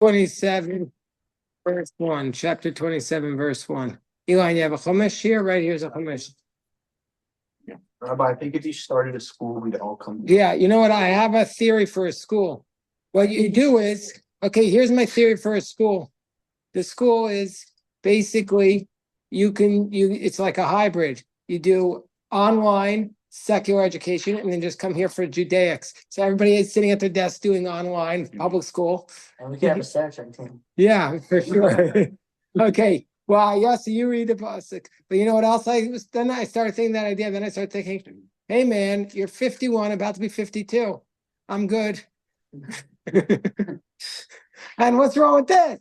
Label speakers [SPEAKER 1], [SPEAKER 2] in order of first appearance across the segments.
[SPEAKER 1] 27, verse 1. Chapter 27, verse 1. Eli, you have a chumash here? Right here's a chumash.
[SPEAKER 2] Yeah. Rabbi, I think if you started a school, we'd all come.
[SPEAKER 1] Yeah, you know what? I have a theory for a school. What you do is, okay, here's my theory for a school. The school is basically it's like a hybrid. You do online secular education and then just come here for Judaics. So everybody is sitting at their desk doing online public school.
[SPEAKER 2] And we can have a section team.
[SPEAKER 1] Yeah, for sure. Okay. Well, yes, you read the pasuk. But you know what else then I started thinking that idea. Then I started thinking, hey man, you're 51, about to be 52. I'm good. And what's wrong with this?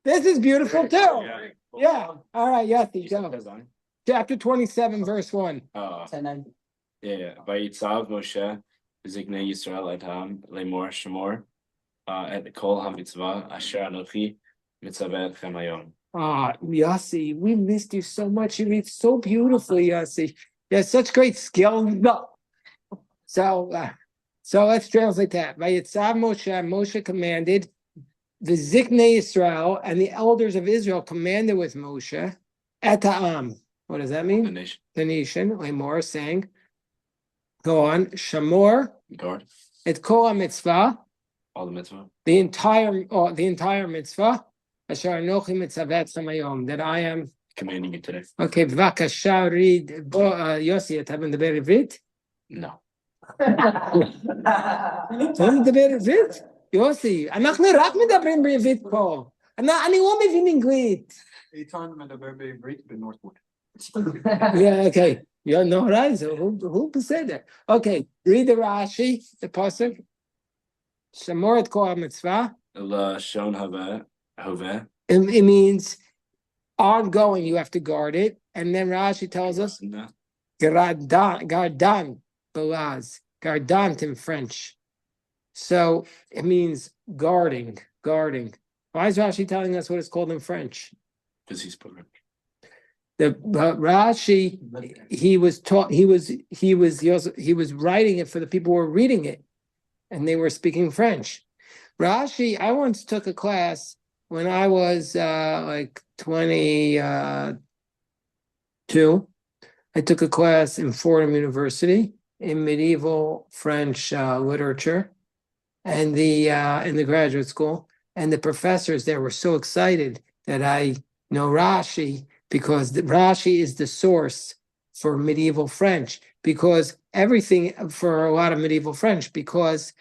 [SPEAKER 1] This is beautiful too. Yeah. All right, Yossi, go. Chapter 27, verse 1.
[SPEAKER 3] Yeah. Vayitzav Moshe Zignei Yisrael et Ham Lemor Shemor et Kol HaMitzvah Asher Anochi Mitzavet Chem Hayom.
[SPEAKER 1] Yossi, we missed you so much. You read so beautifully, Yossi. You have such great skill. No. So let's translate that. Vayitzav Moshe commanded the Ziknei Israel, and the elders of Israel commanded with Moshe et ha'am. What does that mean?
[SPEAKER 3] The nation.
[SPEAKER 1] The nation. Lemor, saying, go on. Shamor.
[SPEAKER 3] Guard.
[SPEAKER 1] Et kol mitzvah.
[SPEAKER 3] All the mitzvah.
[SPEAKER 1] The entire mitzvah. Asher anochi mitzavet samayom. That I am
[SPEAKER 3] commanding you today.
[SPEAKER 1] Okay. V'akasha read. Yossi, אתה מדבר עברית?
[SPEAKER 3] No.
[SPEAKER 1] אתה מדבר עברית? יוסי, אנחנו רק מדברים בעברית פה. אני לא מבין אנגלית.
[SPEAKER 2] איתן מדבר בעברית בנורת'ווד.
[SPEAKER 1] Yeah, okay. You're no right. So who said that? Okay, read the Rashi, the pasuk. Shamor et kol mitzvah.
[SPEAKER 3] Lashon haveh.
[SPEAKER 1] It means ongoing. You have to guard it, and then Rashi tells us gardan belaz, gardant in French. So it means guarding. Why is Rashi telling us what it's called in French?
[SPEAKER 3] Because he's spoken.
[SPEAKER 1] Rashi, he was writing it for the people who were reading it, and they were speaking French. Rashi, I once took a class when I was like 22. I took a class in Fordham University in medieval French literature, and in the graduate school, and the professors there were so excited that I know Rashi, because Rashi is the source for medieval French, because everything for a lot of medieval French, because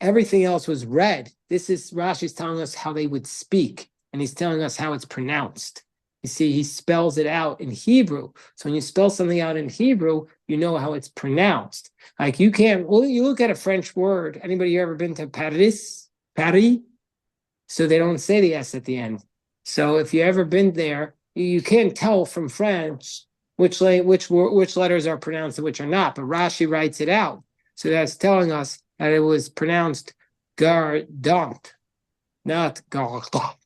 [SPEAKER 1] everything else was read. This is Rashi's telling us how they would speak, and he's telling us how it's pronounced. You see, he spells it out in Hebrew. So when you spell something out in Hebrew, you know how it's pronounced. Like you look at a French word. Anybody ever been to Paris? So they don't say the S at the end. So if you ever been there, you can't tell from French which letters are pronounced and which are not. But Rashi writes it out. So that's telling us that it was pronounced gardant, not gardant.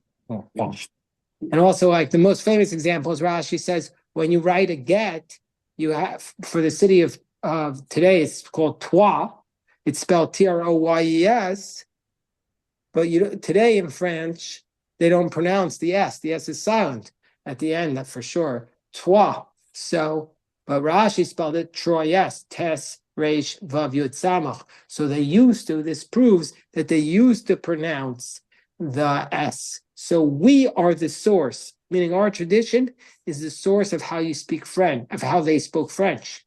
[SPEAKER 1] And also, like the most famous example is Rashi says, when you write a get, you have, for the city of today, it's called Troyes. It's spelled Troyes. But today in French, they don't pronounce the S. The S is silent at the end, that for sure. Troyes. So, but Rashi spelled it Troyes, Tes, Resh, Vav, Yud, Samach. So this proves that they used to pronounce the S. So we are the source, meaning our tradition is the source of how you speak French, of how they spoke French.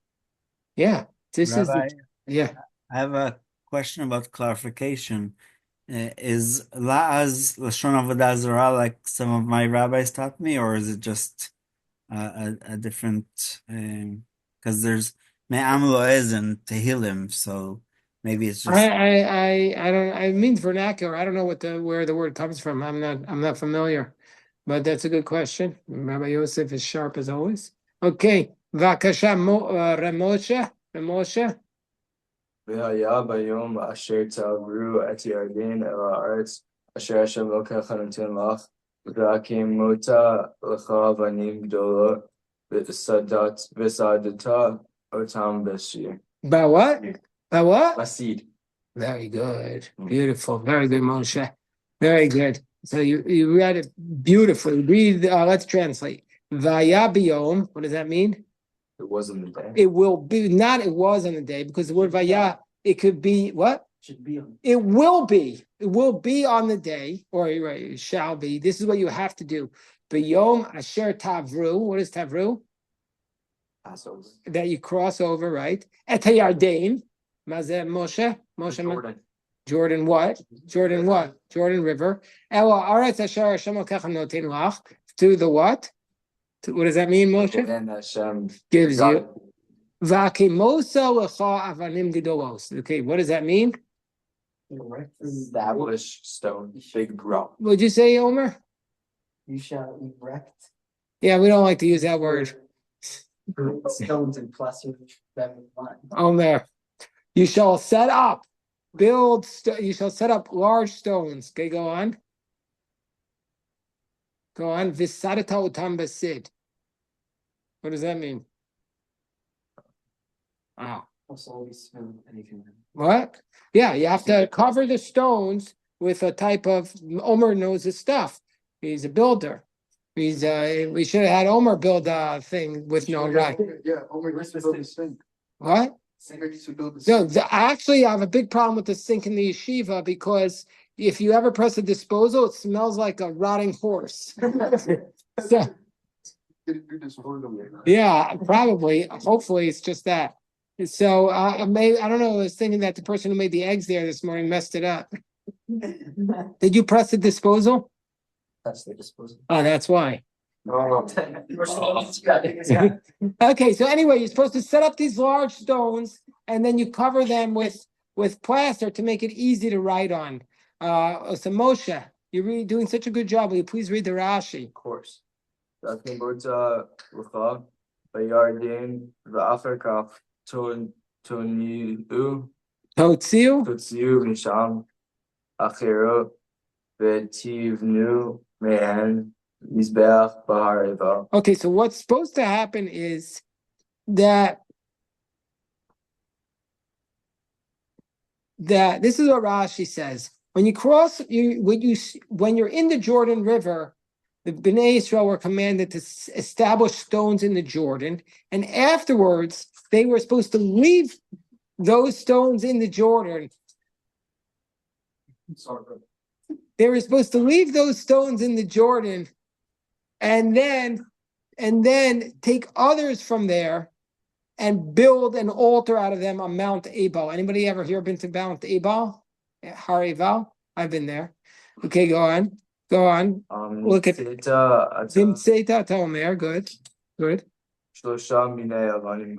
[SPEAKER 1] Yeah,
[SPEAKER 4] Rabbi,
[SPEAKER 1] yeah.
[SPEAKER 4] I have a question about clarification. Is La'az Lashon Avodah Zarah like some of my rabbis taught me, or is it just a different? Because there's Me'am Lo'ez and Tehillim, so maybe it's just.
[SPEAKER 1] I mean vernacular. I don't know where the word comes from. I'm not familiar, but that's a good question. Rabbi Yosef is sharp as always. Okay, Vakasha Ramosha.
[SPEAKER 5] והיה ביום אשר תעברו את ירדן אל הארץ אשר השם אלוקיך נותן לך והקימות לך אבנים גדולות וסעדת אותם בשיר.
[SPEAKER 1] By what?
[SPEAKER 5] Basid.
[SPEAKER 1] Very good. Beautiful. Very good, Moshe. Very good. So you read it beautifully. Read. Let's translate. Vaya biyom. What does that mean?
[SPEAKER 5] It wasn't the day.
[SPEAKER 1] It will be not. It was on the day because the word vaya. It could be what?
[SPEAKER 2] Should be on.
[SPEAKER 1] It will be. It will be on the day, or right, it shall be. This is what you have to do. Biyom asher tavru. What is tavru?
[SPEAKER 5] Passover.
[SPEAKER 1] That you cross over, right? Et hayardain. Mazeh Moshe. Moshe.
[SPEAKER 2] Jordan.
[SPEAKER 1] Jordan what? Jordan what? Jordan River. Ela aretz asher Hashem Elokecha noten lach. To the what? What does that mean, Moshe?
[SPEAKER 5] And Hashem
[SPEAKER 1] Gives
[SPEAKER 5] God
[SPEAKER 1] you. Vakimosa lecha avanim gidolos. Okay, what does that mean?
[SPEAKER 5] established stone, big rock.
[SPEAKER 1] What'd you say, Omer?
[SPEAKER 2] You shall erect
[SPEAKER 1] Yeah, we don't like to use that word.
[SPEAKER 2] stones and cluster them in line.
[SPEAKER 1] Omer. You shall set up, you shall set up large stones. Okay, go on. Go on. Visarata utam basid. What does that mean? Oh.
[SPEAKER 2] Also, always smell anything.
[SPEAKER 1] What? Yeah, you have to cover the stones with a type of Omer knows his stuff. He's a builder. We should have had Omer build a thing with no right.
[SPEAKER 2] Yeah, Omer used to build this thing.
[SPEAKER 1] What?
[SPEAKER 2] Singer used to build this.
[SPEAKER 1] No, actually, I have a big problem with the sink in the yeshiva because if you ever press a disposal, it smells like a rotting horse. So, yeah, probably. Hopefully, it's just that. So I don't know. I was thinking that the person who made the eggs there this morning messed it up. Did you press the disposal?
[SPEAKER 2] That's the disposal.
[SPEAKER 1] Oh, that's why.
[SPEAKER 2] Oh.
[SPEAKER 1] Okay, so anyway, you're supposed to set up these large stones and then you cover them with plaster to make it easy to write on. So Moshe, you're really doing such a good job. Will you please read the Rashi?
[SPEAKER 5] Of course. Vakimota Rucha, Bayardin, Va'afar Toniu,
[SPEAKER 1] Totziu?
[SPEAKER 5] Tutsiu, Misham, Achero, Vetivnu, Mehan, Mizbeach, Bahariva.
[SPEAKER 1] Okay, so what's supposed to happen is that this is what Rashi says. When you cross, when you're in the Jordan River, the Bnei Israel were commanded to establish stones in the Jordan, and afterwards they were supposed to leave those stones in the Jordan. They were supposed to leave those stones in the Jordan, and then take others from there and build an altar out of them on Mount Ebal. Anybody ever here been to Mount Ebal? Har Ebal? I've been there. Okay, go on. Go on. Look at Zimtzeta Tomer. Good. Good.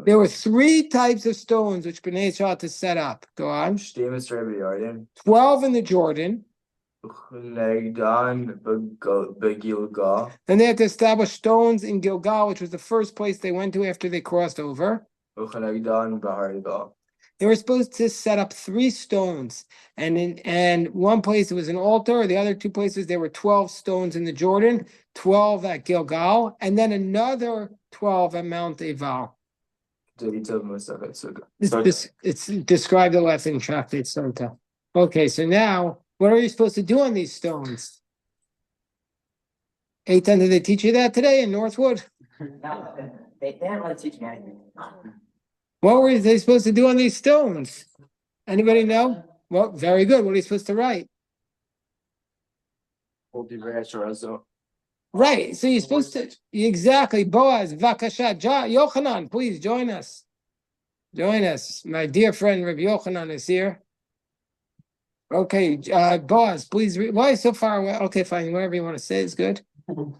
[SPEAKER 1] There were 3 types of stones which Bnei Israel had to set up. Go on. 12 in the Jordan. Then they had to establish stones in Gilgal, which was the first place they went to after they crossed over. They were supposed to set up 3 stones, and in one place it was an altar. The other 2 places there were 12 stones in the Jordan, 12 at Gilgal, and then another 12 at Mount Ebal. It's described a lesson in Tractate Sota. Okay, so now what are you supposed to do on these stones? Eitan, did they teach you that today in Northwood?
[SPEAKER 2] No, they didn't really teach me anything.
[SPEAKER 1] What were they supposed to do on these stones? Anybody know? Well, very good. What are you supposed to write? Right. So you're supposed to exactly. Boaz, Vakasha, Yochanan, please join us. Join us. My dear friend Rabbi Yochanan is here. Okay, Boaz, please read. Why so far away? Okay, fine. Whatever you want to say is good.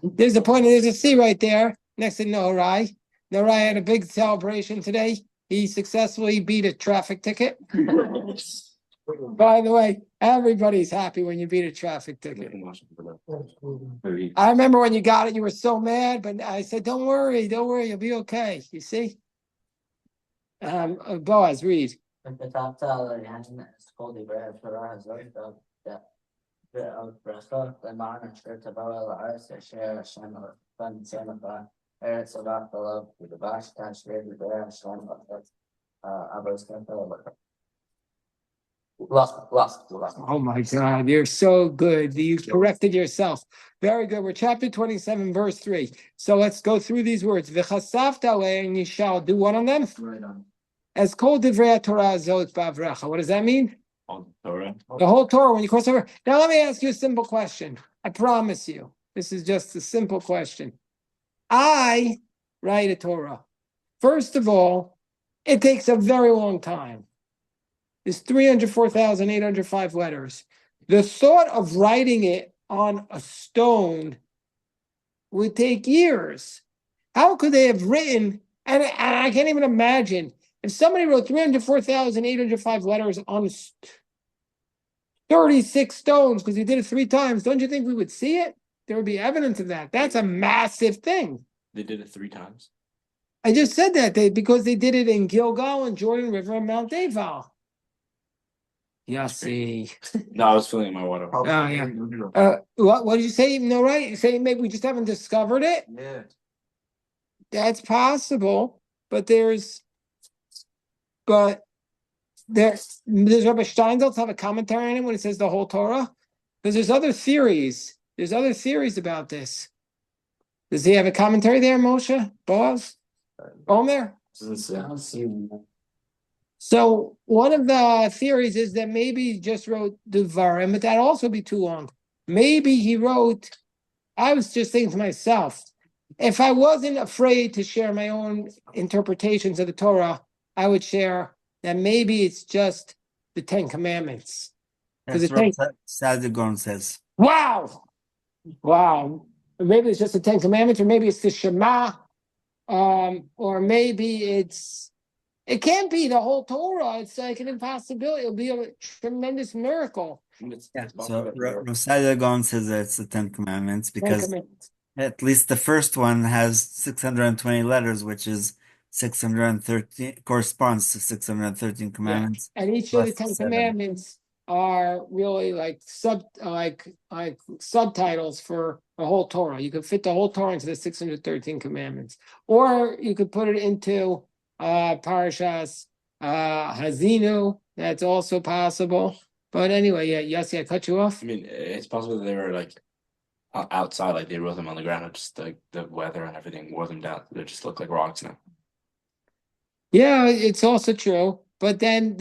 [SPEAKER 1] There's a point. There's a C right there next to Norai. Norai had a big celebration today. He successfully beat a traffic ticket. By the way, everybody's happy when you beat a traffic ticket. I remember when you got it, you were so mad, but I said, don't worry, you'll be okay. You see? Boaz, read. Oh my God, you're so good. You corrected yourself. Very good. We're chapter 27, verse 3. So let's go through these words. V'chasafta le, and you shall do one of them.
[SPEAKER 5] Right on.
[SPEAKER 1] As kol divrei Torah zot ba'avrecha. What does that mean?
[SPEAKER 3] All the Torah.
[SPEAKER 1] The whole Torah when you cross over. Now let me ask you a simple question. I promise you. This is just a simple question. I write a Torah. First of all, it takes a very long time. There's 304,805 letters. The thought of writing it on a stone would take years. How could they have written? And I can't even imagine if somebody wrote 304,805 letters on 36 stones because he did it 3 times. Don't you think we would see it? There would be evidence of that. That's a massive thing.
[SPEAKER 3] They did it 3 times.
[SPEAKER 1] I just said that because they did it in Gilgal and Jordan River and Mount Daval. Yossi.
[SPEAKER 3] No, I was filling my water.
[SPEAKER 1] Oh, yeah. What did you say? No, right? You say maybe we just haven't discovered it?
[SPEAKER 5] Yeah.
[SPEAKER 1] That's possible, but does Rabbi Steinsaltz have a commentary on it when it says the whole Torah? Because there's other theories. There's other theories about this. Does he have a commentary there, Moshe? Boaz? Omer? So one of the theories is that maybe he just wrote Devarim, but that'd also be too long. Maybe he wrote, I was just thinking to myself, if I wasn't afraid to share my own interpretations of the Torah, I would share that maybe it's just the 10 Commandments.
[SPEAKER 4] That's what Sadigon says.
[SPEAKER 1] Wow. Maybe it's just the 10 Commandments, or maybe it's the Shema, or maybe it can't be the whole Torah. It's like an impossibility. It'll be a tremendous miracle.
[SPEAKER 4] Yeah. So Sadigon says that it's the 10 Commandments because
[SPEAKER 1] 10 Commandments.
[SPEAKER 4] at least the first one has 620 letters, which is 613 corresponds to 613 commandments.
[SPEAKER 1] Yeah. And each of the
[SPEAKER 4] plus
[SPEAKER 1] 10
[SPEAKER 4] 7.
[SPEAKER 1] Commandments are really like subtitles for the whole Torah. You could fit the whole Torah into the 613 Commandments, or you could put it into Parashas Hazinu. That's also possible. But anyway, yeah, Yossi, I cut you off.
[SPEAKER 3] I mean, it's possible that they were like outside, like they wrote them on the ground, and just like the weather and everything wore them down. They just look like rocks now.
[SPEAKER 1] Yeah, it's also true. But then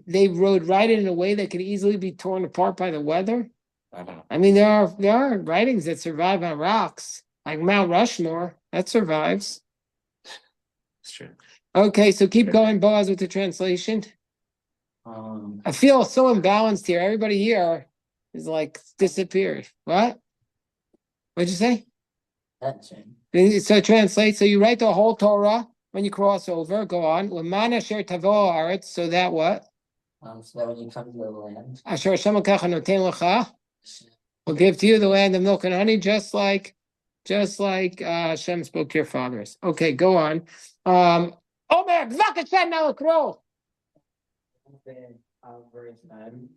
[SPEAKER 1] they wrote it in a way that could easily be torn apart by the weather.
[SPEAKER 3] I don't know.
[SPEAKER 1] I mean, there are writings that survive on rocks, like Mount Rushmore. That survives.
[SPEAKER 3] It's true.
[SPEAKER 1] Okay, so keep going, Boaz, with the translation. I feel so imbalanced here. Everybody here is like disappeared. What? What'd you say? So translate. So you write the whole Torah when you cross over. Go on. L'man asher tavo haaretz. So that what?
[SPEAKER 6] So that when you come to the land,
[SPEAKER 1] Asher Hashem Elokecha noten lecha. Will give to you the land of milk and honey, just like Hashem spoke to your fathers. Okay, go on. Omer, b'vakasha now לקרוא.
[SPEAKER 6] verse 9,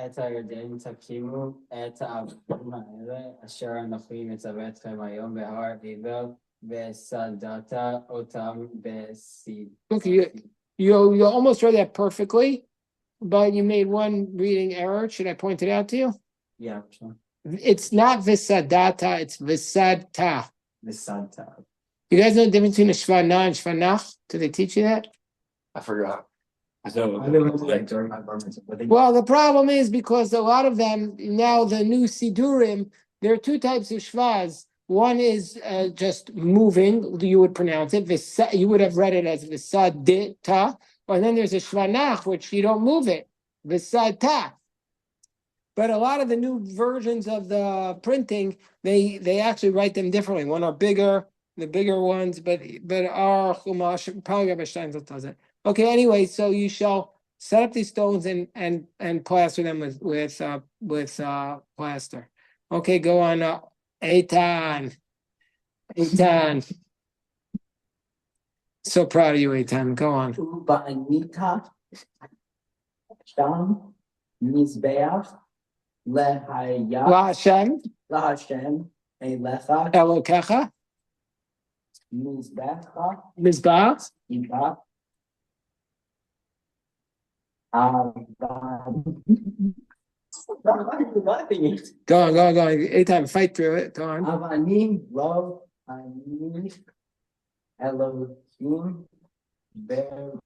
[SPEAKER 6] את הירדן תקימו את העבדים האלה, אשר אנוכי מצווה אתכם היום בהר עיבל, וסדרת אותם בסיד.
[SPEAKER 1] Okay, you almost read that perfectly, but you made one reading error. Should I point it out to you?
[SPEAKER 6] Yeah, which one?
[SPEAKER 1] It's not visadata, it's visadta.
[SPEAKER 6] Visanta.
[SPEAKER 1] You guys know the difference between a shvana and shvanach? Did they teach you that?
[SPEAKER 5] I forgot.
[SPEAKER 3] So
[SPEAKER 5] I never like during my bar mitzvah, but they
[SPEAKER 1] Well, the problem is because a lot of them, now the new sidurim, there are 2 types of shvaz. One is just moving, you would pronounce it, you would have read it as visadita, and then there's a shvanach, which you don't move it, visadta. But a lot of the new versions of the printing, they actually write them differently. One are bigger, the bigger ones, but our Chumash, probably Rabbi Steinsaltz does it. Okay, anyway, so you shall set up these stones and plaster them with plaster. Okay, go on. Eitan. So proud of you, Eitan. Go on.
[SPEAKER 6] Ubanita Sham Mizbeach Lehaya
[SPEAKER 1] LaHashem,
[SPEAKER 6] Lahashem Elecha
[SPEAKER 1] Elokecha,
[SPEAKER 6] Mizbecha
[SPEAKER 1] Mizbah,
[SPEAKER 6] Iba
[SPEAKER 1] Go on. Eitan, fight through it. Go on.
[SPEAKER 6] Avanim, love, ani, Elohim, ber.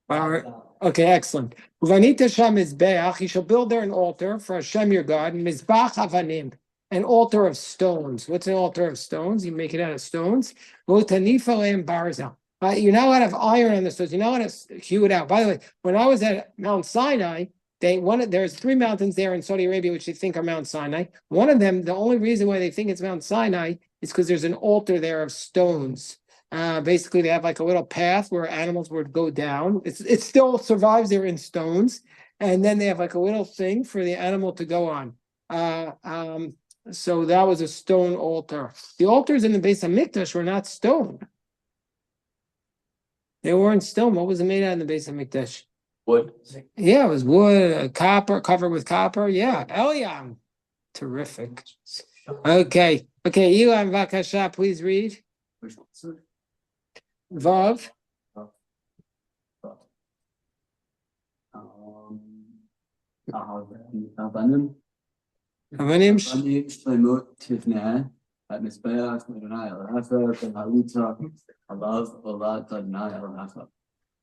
[SPEAKER 1] All right. Okay, excellent. Uvanit Hashem Mizbeach, you shall build there an altar for Hashem your God, Mizbach Avanim, an altar of stones. What's an altar of stones? You make it out of stones. Votanif aleim barza. You're not allowed to have iron on the stones. You're not allowed to hew it out. By the way, when I was at Mount Sinai, there's 3 mountains there in Saudi Arabia which they think are Mount Sinai. One of them, the only reason why they think it's Mount Sinai is because there's an altar there of stones. Basically, they have like a little path where animals would go down. It still survives there in stones, and then they have like a little thing for the animal to go on. So that was a stone altar. The altars in the Beis Hamikdash were not stone. They weren't stone. What was it made out in the Beis Hamikdash?
[SPEAKER 3] Wood.
[SPEAKER 1] Yeah, it was wood, copper, covered with copper. Yeah, Eliam. Terrific. Okay, Ilan Vakasha, please read. Vav.
[SPEAKER 6] Avanim.
[SPEAKER 1] Avanim.
[SPEAKER 6] Shloimot Tivneh, at Mizbeach, Adonai El-Hafer, Ben Halita, Alav, Olad, Adonai El-Hafer.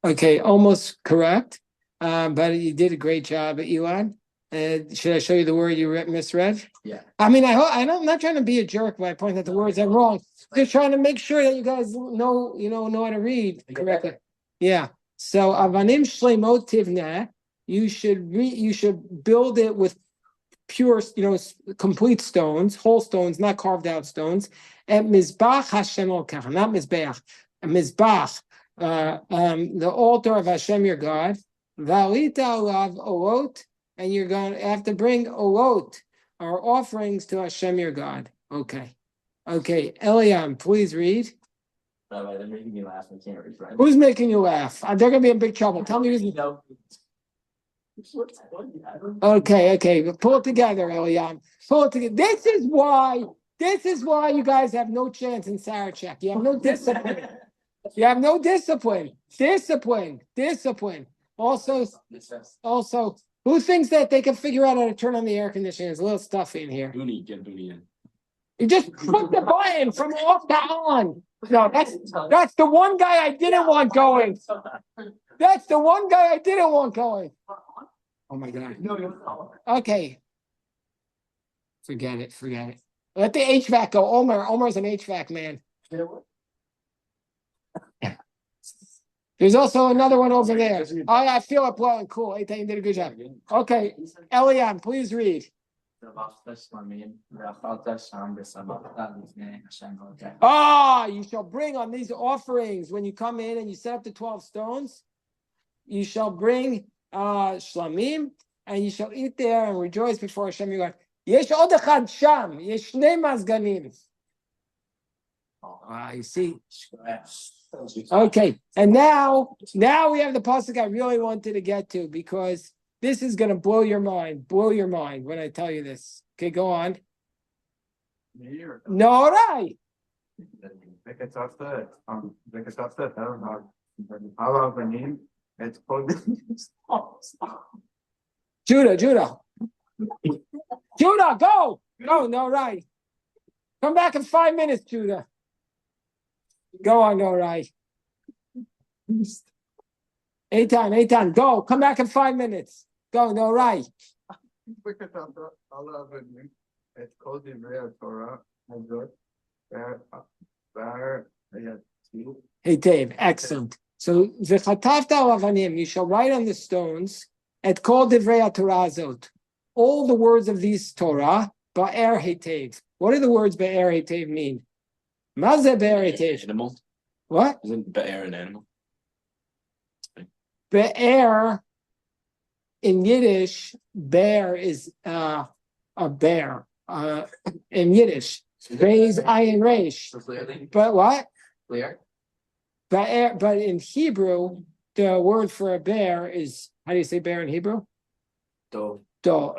[SPEAKER 1] Okay, almost correct. But you did a great job, Elon. Should I show you the word you misread?
[SPEAKER 6] Yeah.
[SPEAKER 1] I mean, I'm not trying to be a jerk by pointing out the words I'm wrong. Just trying to make sure that you guys know how to read correctly. Yeah. So avanim shleimot tivneh, you should build it with pure, complete stones, whole stones, not carved out stones. And mizbach Hashem Elokecha, not mizbeach, mizbach, the altar of Hashem your God. Valita alav olot. And you're going to have to bring olot, or offerings, to Hashem your God. Okay, Eliam, please read.
[SPEAKER 6] They're making me laugh. I can't read. Right?
[SPEAKER 1] Who's making you laugh? They're going to be in big trouble. Tell me who's. Okay. Pull it together, Eliam. Pull it together. This is why you guys have no chance in Sarachek. You have no discipline. You have no discipline. Discipline. Also. Who thinks that they can figure out how to turn on the air conditioning? There's a little stuffy in here.
[SPEAKER 3] Get Dooney in.
[SPEAKER 1] You just put the button from off to on. No, that's the one guy I didn't want going. That's the one guy I didn't want going. Oh my God. Okay. Forget it. Let the HVAC go. Omer's an HVAC man. There's also another one over there. Oh, I feel it blowing. Cool. Eitan, you did a good job. Okay, Eliam, please read. You shall bring on these offerings when you come in and you set up the 12 stones. You shall bring shlamim, and you shall eat there and rejoice before Hashem your God. Yesh od echad sham. Yesh shnei mazganim. You see. Okay, and now we have the pasuk I really wanted to get to, because this is going to blow your mind when I tell you this. Okay, go on. No, right. Judah, go. No, right. Come back in 5 minutes, Judah. Go on, no, right. Eitan, go. Come back in 5 minutes. Go, no, right. Hey, Dave, excellent. So, you shall write on the stones, et kol divrei Torah azot, all the words of these Torah, ba'er hetev. What do the words ba'er hetev mean? Maze ba'er hetev.
[SPEAKER 3] Animal.
[SPEAKER 1] What?
[SPEAKER 3] Isn't be'er an animal?
[SPEAKER 1] Be'er, in Yiddish, bear is a bear. In Yiddish, raise ayin reish. But what?
[SPEAKER 6] Clear.
[SPEAKER 1] Be'er, but in Hebrew, the word for a bear is, how do you say bear in Hebrew?
[SPEAKER 6] Dove.
[SPEAKER 1] Dove.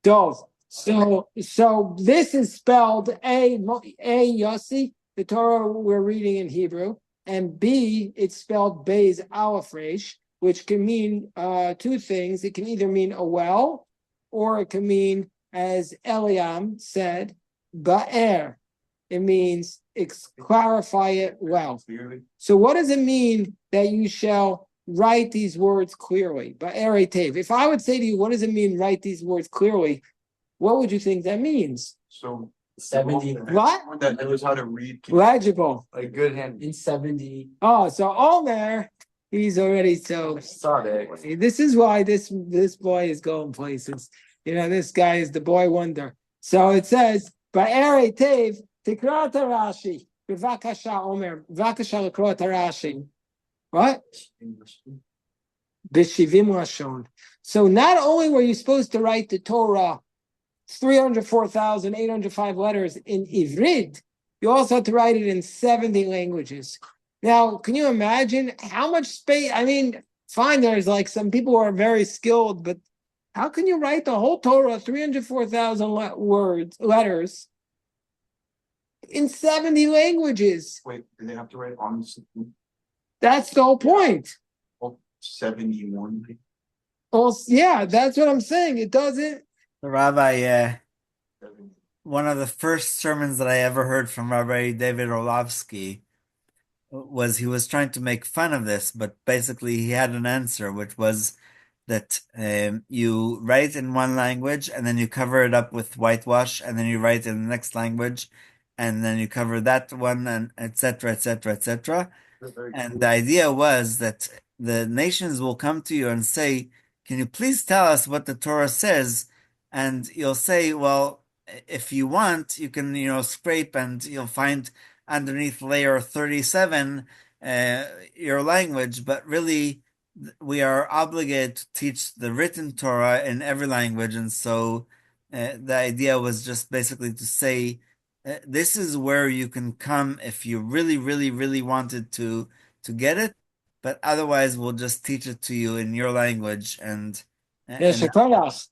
[SPEAKER 1] Dove. So this is spelled A Yossi, the Torah we're reading in Hebrew, and B, it's spelled Beis Aleph Resh, which can mean two things. It can either mean a well, or it can mean, as Eliam said, Ba'er. It means clarify it well. So what does it mean that you shall write these words clearly? Ba'er Tev. If I would say to you, what does it mean write these words clearly? What would you think that means?
[SPEAKER 2] So
[SPEAKER 6] 70.
[SPEAKER 1] What?
[SPEAKER 2] That knows how to read.
[SPEAKER 1] Legible.
[SPEAKER 2] Like good hand.
[SPEAKER 6] In 70.
[SPEAKER 1] Oh, so Omer, he's already so.
[SPEAKER 2] Sorry.
[SPEAKER 1] This is why this boy is going places. This guy is the boy wonder. So it says, Ba'er Tev, Tikrat Rashi, B'vakasha Omer, B'vakasha Lekrot Rashi. What? B'shivim Lashon. So not only were you supposed to write the Torah 304,805 letters in Ivrit, you also had to write it in 70 languages. Now, can you imagine how much space? I mean, fine, there's like some people who are very skilled, but how can you write the whole Torah, 304,000 letters, in 70 languages?
[SPEAKER 2] Wait, do they have to write on
[SPEAKER 1] That's the whole point.
[SPEAKER 2] 71?
[SPEAKER 1] Well, yeah, that's what I'm saying. It doesn't.
[SPEAKER 4] The Rabbi, one of the first sermons that I ever heard from Rabbi David Orlovsky was he was trying to make fun of this, but basically he had an answer, which was that you write in one language and then you cover it up with whitewash, and then you write in the next language, and then you cover that one, and etc., etc., etc. And the idea was that the nations will come to you and say, "Can you please tell us what the Torah says?" And you'll say, "Well, if you want, you can, scrape and you'll find underneath layer 37 your language, but really we are obligated to teach the written Torah in every language." And so the idea was just basically to say, this is where you can come if you really, really, really wanted to get it, but otherwise we'll just teach it to you in your language. And
[SPEAKER 1] Shkoyach.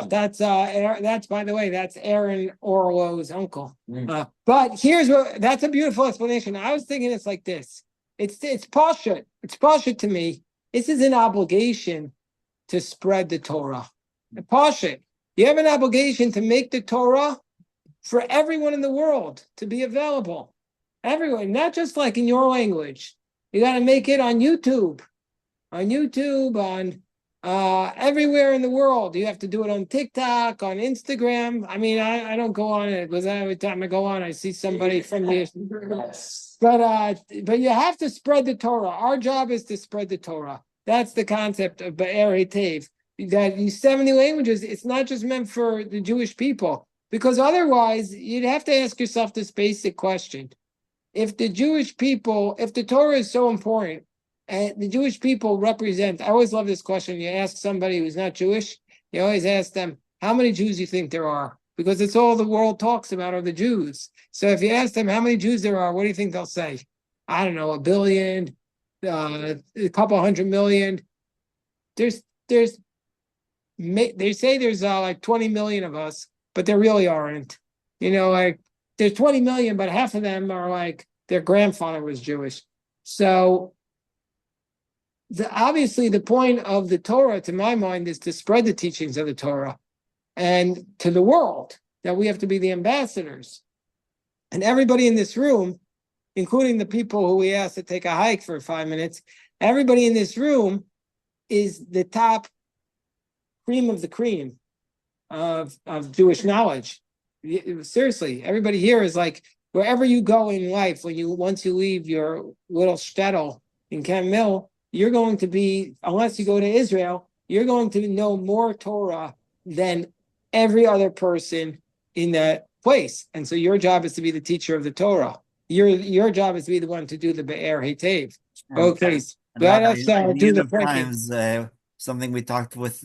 [SPEAKER 1] That's by the way, that's Aaron Orlo's uncle. But that's a beautiful explanation. I was thinking it's like this. It's Pashut. It's Pashut to me. This is an obligation to spread the Torah. Pashut. You have an obligation to make the Torah for everyone in the world to be available. Everyone, not just like in your language. You got to make it on YouTube, on everywhere in the world. You have to do it on TikTok, on Instagram. I mean, I don't go on it because every time I go on, I see somebody from the. But you have to spread the Torah. Our job is to spread the Torah. That's the concept of Ba'er Tev. That these 70 languages, it's not just meant for the Jewish people, because otherwise you'd have to ask yourself this basic question. If the Torah is so important, and the Jewish people represent, I always love this question. You ask somebody who's not Jewish, you always ask them, how many Jews do you think there are? Because it's all the world talks about are the Jews. So if you ask them how many Jews there are, what do you think they'll say? I don't know, 1 billion, a couple 100 million. They say there's like 20 million of us, but there really aren't. Like there's 20 million, but half of them are like their grandfather was Jewish. So obviously the point of the Torah, to my mind, is to spread the teachings of the Torah and to the world, that we have to be the ambassadors. And everybody in this room, including the people who we asked to take a hike for 5 minutes, everybody in this room is the top cream of the cream of Jewish knowledge. Seriously, everybody here is like, wherever you go in life, once you leave your little shtetl in Camp Mill, you're going to be, unless you go to Israel, you're going to know more Torah than every other person in that place. And so your job is to be the teacher of the Torah. Your job is to be the one to do the Be'er Hetev. Okay, let us do the
[SPEAKER 4] times, something we talked with